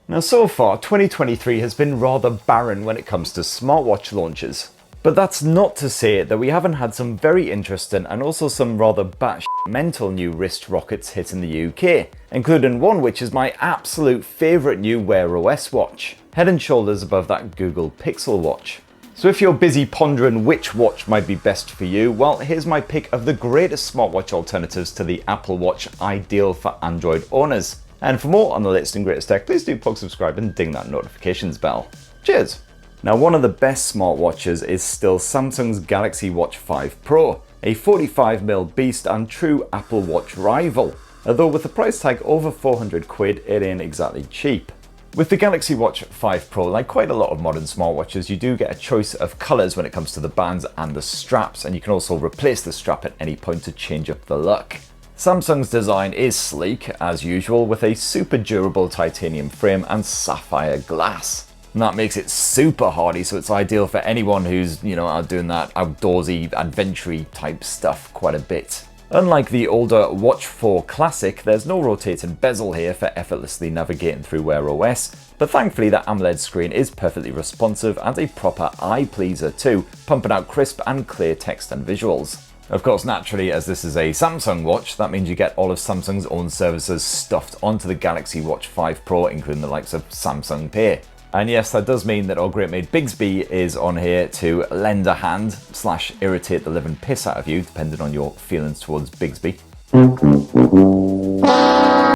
Now so far, 2023 has been rather barren when it comes to smartwatch launches. But that's not to say that we haven't had some very interesting and also some rather batshit mental new wrist rockets hit in the UK, including one which is my absolute favourite new Wear OS watch, head and shoulders above that Google Pixel watch. So if you're busy pondering which watch might be best for you, well, here's my pick of the greatest smartwatch alternatives to the Apple Watch, ideal for Android owners. And for more on the latest and greatest tech, please do subscribe and ding that notifications bell. Cheers! Now, one of the best smartwatches is still Samsung's Galaxy Watch 5 Pro, a 45mm beast and true Apple Watch rival. Although with the price tag over 400 quid, it ain't exactly cheap. With the Galaxy Watch 5 Pro, like quite a lot of modern smartwatches, you do get a choice of colours when it comes to the bands and the straps, and you can also replace the strap at any point to change up the look. Samsung's design is sleek, as usual, with a super durable titanium frame and sapphire glass. And that makes it super hardy, so it's ideal for anyone who's, out doing that outdoorsy, adventure-y type stuff quite a bit. Unlike the older Watch 4 Classic, there's no rotating bezel here for effortlessly navigating through Wear OS, but thankfully the AMOLED screen is perfectly responsive and a proper eye pleaser too, pumping out crisp and clear text and visuals. Of course, naturally, as this is a Samsung watch, that means you get all of Samsung's own services stuffed onto the Galaxy Watch 5 Pro, including the likes of Samsung Pay. And yes, that does mean that our great mate Bigsby is on here to lend a hand / irritate the living piss out of you, depending on your feelings towards Bigsby.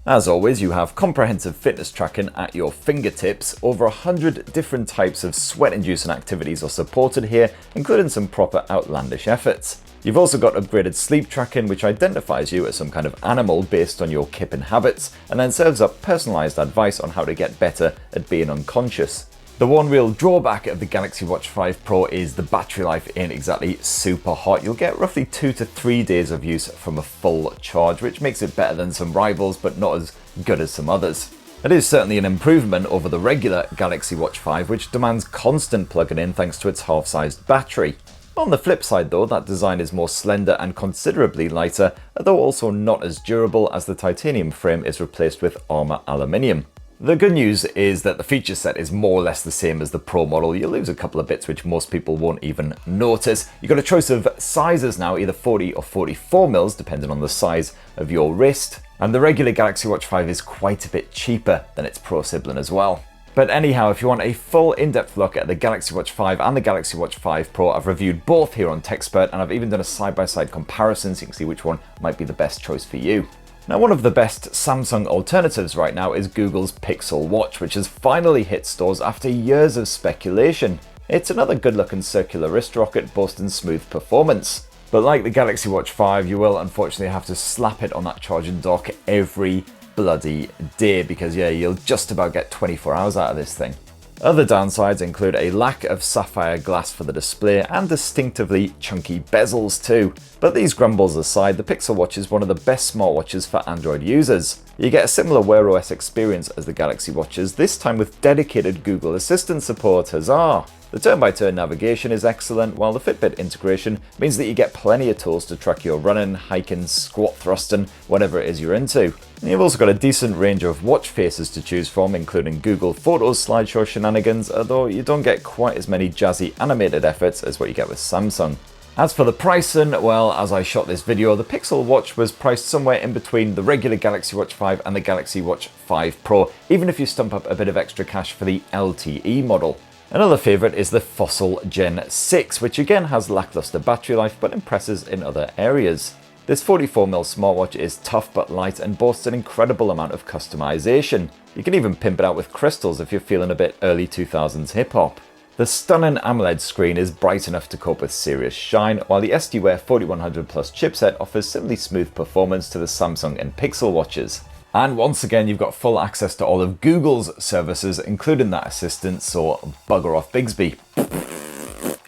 As always, you have comprehensive fitness tracking at your fingertips. Over 100 different types of sweat-inducing activities are supported here, including some proper outlandish efforts. You've also got upgraded sleep tracking, which identifies you as some kind of animal based on your kipping habits, and then serves up personalised advice on how to get better at being unconscious. The one real drawback of the Galaxy Watch 5 Pro is the battery life ain't exactly super hot. You'll get roughly 2 to 3 days of use from a full charge, which makes it better than some rivals, but not as good as some others. It is certainly an improvement over the regular Galaxy Watch 5, which demands constant plugging in thanks to its half-sized battery. On the flip side though, that design is more slender and considerably lighter, although also not as durable as the titanium frame is replaced with armour aluminium. The good news is that the feature set is more or less the same as the Pro model. You'll lose a couple of bits which most people won't even notice. You've got a choice of sizes now, either 40 or 44mm, depending on the size of your wrist. And the regular Galaxy Watch 5 is quite a bit cheaper than its Pro sibling as well. But anyhow, if you want a full in-depth look at the Galaxy Watch 5 and the Galaxy Watch 5 Pro, I've reviewed both here on TechSpert, and I've even done a side-by-side comparison so you can see which one might be the best choice for you. Now, one of the best Samsung alternatives right now is Google's Pixel Watch, which has finally hit stores after years of speculation. It's another good-looking circular wrist rocket boasting smooth performance. But like the Galaxy Watch 5, you will unfortunately have to slap it on that charging dock every bloody day, because you'll just about get 24 hours out of this thing. Other downsides include a lack of sapphire glass for the display and distinctively chunky bezels too. But these grumbles aside, the Pixel Watch is one of the best smartwatches for Android users. You get a similar Wear OS experience as the Galaxy Watches, this time with dedicated Google Assistant support, huzzah! The turn-by-turn navigation is excellent, while the Fitbit integration means that you get plenty of tools to track your running, hiking, squat thrusting, whatever it is you're into. And you've also got a decent range of watch faces to choose from, including Google Photos slideshow shenanigans, although you don't get quite as many jazzy animated efforts as what you get with Samsung. As for the pricing, well, as I shot this video, the Pixel Watch was priced somewhere in between the regular Galaxy Watch 5 and the Galaxy Watch 5 Pro, even if you stump up a bit of extra cash for the LTE model. Another favourite is the Fossil Gen 6, which again has lackluster battery life but impresses in other areas. This 44mm smartwatch is tough but light and boasts an incredible amount of customization. You can even pimp it out with crystals if you're feeling a bit early 2000s hip-hop. The stunning AMOLED screen is bright enough to cope with serious shine, while the SD-Wear 4100 Plus chipset offers similarly smooth performance to the Samsung and Pixel watches. And once again, you've got full access to all of Google's services, including that assistant, so bugger off Bigsby.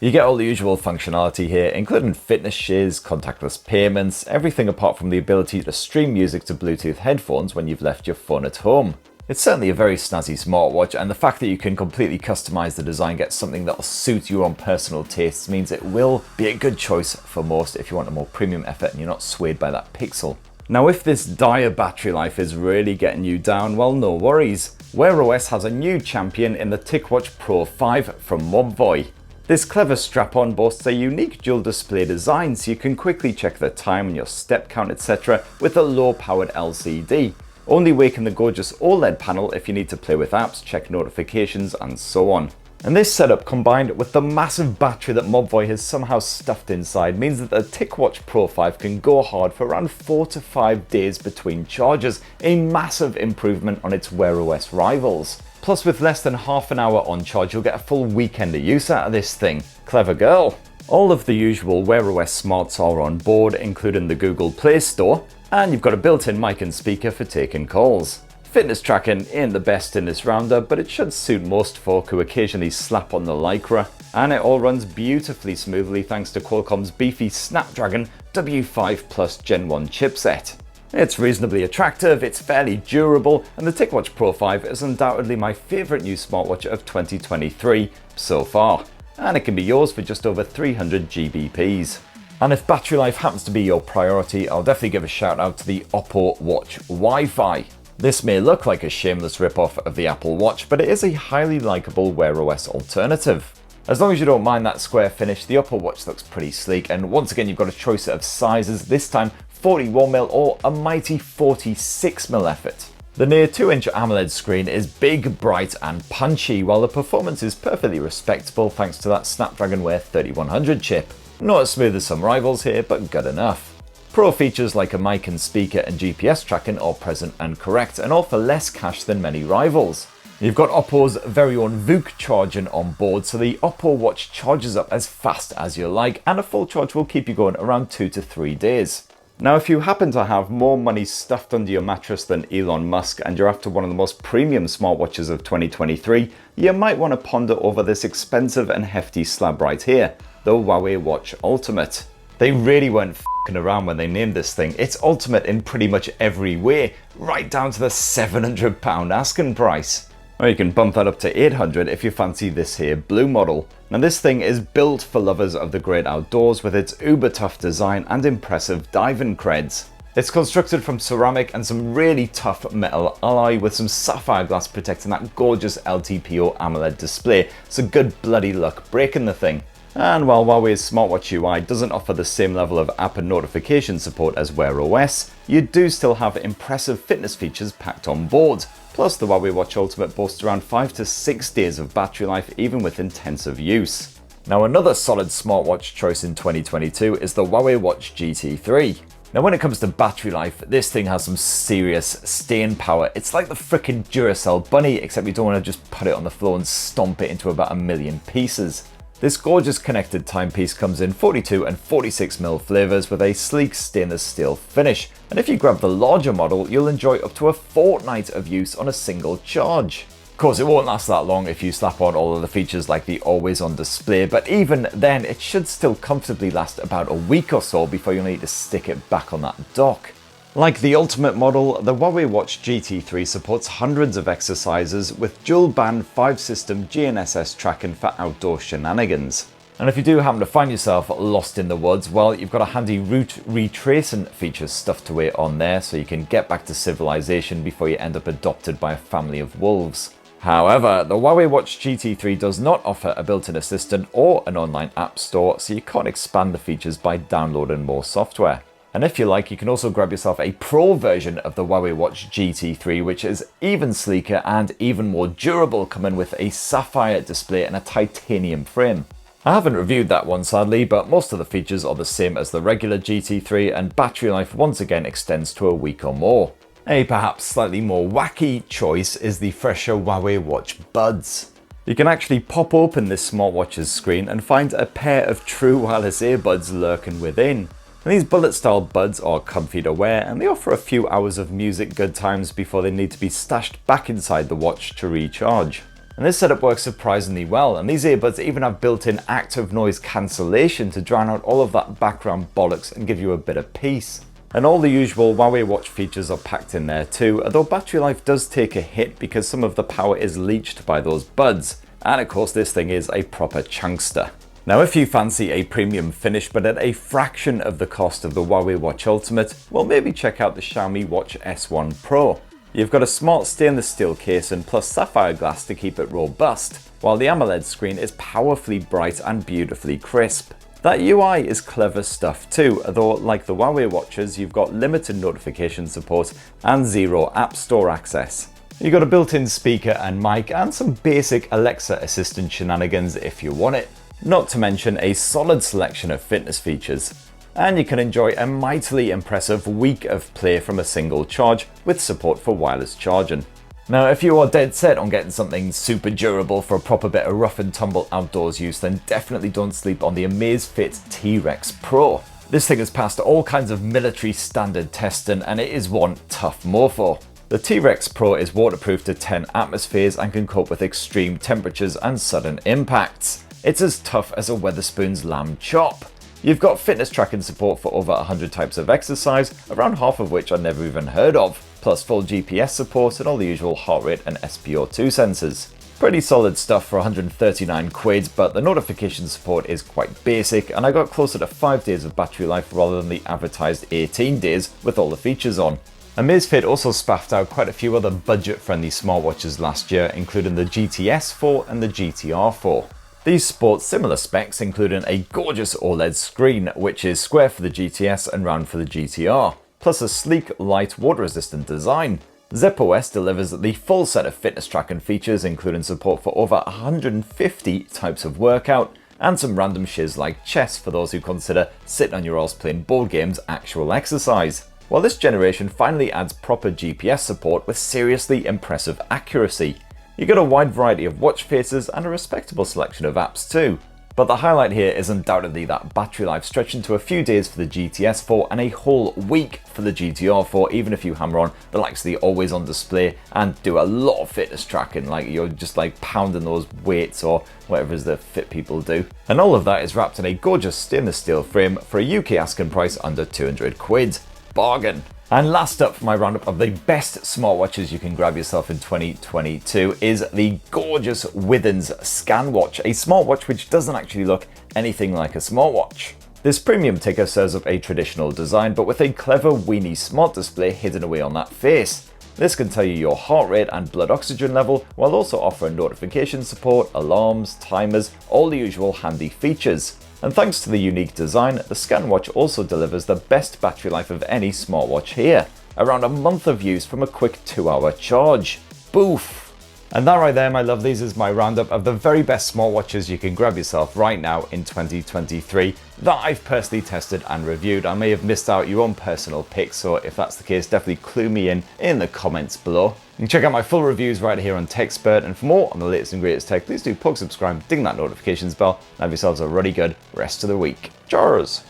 You get all the usual functionality here, including fitness shiz, contactless payments, everything apart from the ability to stream music to Bluetooth headphones when you've left your phone at home. It's certainly a very snazzy smartwatch, and the fact that you can completely customize the design, get something that'll suit your own personal tastes, means it will be a good choice for most if you want a more premium effort and you're not swayed by that pixel. Now, if this dire battery life is really getting you down, well, no worries. Wear OS has a new champion in the Ticwatch Pro 5 from Mobvoi. This clever strap-on boasts a unique dual display design so you can quickly check the time and your step count etc. with a low-powered LCD. Only wake in the gorgeous OLED panel if you need to play with apps, check notifications and so on. And this setup combined with the massive battery that Mobvoi has somehow stuffed inside means that the Ticwatch Pro 5 can go hard for around 4 to 5 days between charges, a massive improvement on its Wear OS rivals. Plus with less than half an hour on charge you'll get a full weekend of use out of this thing. Clever girl. All of the usual Wear OS smarts are on board, including the Google Play Store, and you've got a built-in mic and speaker for taking calls. Fitness tracking ain't the best in this rounder, but it should suit most folk who occasionally slap on the Lycra, and it all runs beautifully smoothly thanks to Qualcomm's beefy Snapdragon W5 Plus Gen 1 chipset. It's reasonably attractive, it's fairly durable, and the Ticwatch Pro 5 is undoubtedly my favourite new smartwatch of 2023 so far, and it can be yours for just over 300 GBPs. And if battery life happens to be your priority, I'll definitely give a shout out to the Oppo Watch Wi-Fi. This may look like a shameless rip-off of the Apple Watch, but it is a highly likeable Wear OS alternative. As long as you don't mind that square finish, the Oppo Watch looks pretty sleek, and once again you've got a choice of sizes, this time 41mm or a mighty 46mm effort. The near 2-inch AMOLED screen is big, bright and punchy, while the performance is perfectly respectable thanks to that Snapdragon Wear 3100 chip. Not as smooth as some rivals here, but good enough. Pro features like a mic and speaker and GPS tracking are present and correct, and all for less cash than many rivals. You've got Oppo's very own VOOC charging on board, so the Oppo Watch charges up as fast as you like, and a full charge will keep you going around 2 to 3 days. Now if you happen to have more money stuffed under your mattress than Elon Musk and you're after one of the most premium smartwatches of 2023, you might want to ponder over this expensive and hefty slab right here, the Huawei Watch Ultimate. They really weren't f***ing around when they named this thing. It's ultimate in pretty much every way, right down to the £700 asking price. Or you can bump that up to $800 if you fancy this here blue model. Now this thing is built for lovers of the great outdoors with its uber tough design and impressive diving creds. It's constructed from ceramic and some really tough metal alloy with some sapphire glass protecting that gorgeous LTPO AMOLED display, so good bloody luck breaking the thing. And while Huawei's smartwatch UI doesn't offer the same level of app and notification support as Wear OS, you do still have impressive fitness features packed on board. Plus the Huawei Watch Ultimate boasts around 5 to 6 days of battery life even with intensive use. Now another solid smartwatch choice in 2022 is the Huawei Watch GT3. Now when it comes to battery life, this thing has some serious staying power. It's like the frickin' Duracell bunny, except you don't want to just put it on the floor and stomp it into about 1,000,000 pieces. This gorgeous connected timepiece comes in 42 and 46mm flavours with a sleek stainless steel finish, and if you grab the larger model you'll enjoy up to a fortnight of use on a single charge. Of course it won't last that long if you slap on all of the features like the always on display, but even then it should still comfortably last about a week or so before you'll need to stick it back on that dock. Like the Ultimate model, the Huawei Watch GT3 supports hundreds of exercises with dual band 5-system GNSS tracking for outdoor shenanigans. And if you do happen to find yourself lost in the woods, well, you've got a handy route retracing feature stuffed away on there so you can get back to civilization before you end up adopted by a family of wolves. However, the Huawei Watch GT3 does not offer a built-in assistant or an online app store, so you can't expand the features by downloading more software. And if you like, you can also grab yourself a Pro version of the Huawei Watch GT3, which is even sleeker and even more durable, coming with a sapphire display and a titanium frame. I haven't reviewed that one sadly, but most of the features are the same as the regular GT3 and battery life once again extends to a week or more. A perhaps slightly more wacky choice is the fresher Huawei Watch Buds. You can actually pop open this smartwatch's screen and find a pair of true wireless earbuds lurking within. And these bullet-style buds are comfy to wear, and they offer a few hours of music good times before they need to be stashed back inside the watch to recharge. And this setup works surprisingly well, and these earbuds even have built-in active noise cancellation to drown out all of that background bollocks and give you a bit of peace. And all the usual Huawei Watch features are packed in there too, although battery life does take a hit because some of the power is leached by those buds. And of course this thing is a proper chunkster. Now if you fancy a premium finish but at a fraction of the cost of the Huawei Watch Ultimate, well maybe check out the Xiaomi Watch S1 Pro. You've got a smart stainless steel casing plus sapphire glass to keep it robust, while the AMOLED screen is powerfully bright and beautifully crisp. That UI is clever stuff too, though like the Huawei watches, you've got limited notification support and zero App Store access. You've got a built-in speaker and mic and some basic Alexa assistant shenanigans if you want it, not to mention a solid selection of fitness features. And you can enjoy a mightily impressive week of play from a single charge with support for wireless charging. Now, if you are dead set on getting something super durable for a proper bit of rough and tumble outdoors use, then definitely don't sleep on the Amazfit T-Rex Pro. This thing has passed all kinds of military standard testing and it is one tough mofo. The T-Rex Pro is waterproof to 10 atmospheres and can cope with extreme temperatures and sudden impacts. It's as tough as a Wetherspoon's lamb chop. You've got fitness tracking support for over 100 types of exercise, around half of which I never even heard of, plus full GPS support and all the usual heart rate and SpO2 sensors. Pretty solid stuff for 139 quid, but the notification support is quite basic and I got closer to 5 days of battery life rather than the advertised 18 days with all the features on. Amazfit also spaffed out quite a few other budget-friendly smartwatches last year, including the GTS 4 and the GTR 4. These sport similar specs, including a gorgeous OLED screen, which is square for the GTS and round for the GTR, plus a sleek, light, water-resistant design. ZepOS delivers the full set of fitness tracking features, including support for over 150 types of workout, and some random shiz like chess for those who consider sitting on your arse playing board games actual exercise. While this generation finally adds proper GPS support with seriously impressive accuracy. You get a wide variety of watch faces and a respectable selection of apps too. But the highlight here is undoubtedly that battery life stretching to a few days for the GTS 4 and a whole week for the GTR 4, even if you hammer on the likes of the always on display and do a lot of fitness tracking, like you're just like pounding those weights or whatever it is that fit people do. And all of that is wrapped in a gorgeous stainless steel frame for a UK asking price under 200 quid. Bargain. And last up for my roundup of the best smartwatches you can grab yourself in 2022 is the gorgeous Withings ScanWatch, a smartwatch which doesn't actually look anything like a smartwatch. This premium ticker serves up a traditional design, but with a clever weenie smart display hidden away on that face. This can tell you your heart rate and blood oxygen level, while also offering notification support, alarms, timers, all the usual handy features. And thanks to the unique design, the ScanWatch also delivers the best battery life of any smartwatch here, around a month of use from a quick 2-hour charge. Boof! And that right there, my lovelies, is my roundup of the very best smartwatches you can grab yourself right now in 2023 that I've personally tested and reviewed. I may have missed out your own personal picks, so if that's the case, definitely clue me in the comments below. You can check out my full reviews right here on TechSpert, and for more on the latest and greatest tech, please do subscribe, ding that notifications bell, and have yourselves a really good rest of the week. Cheers!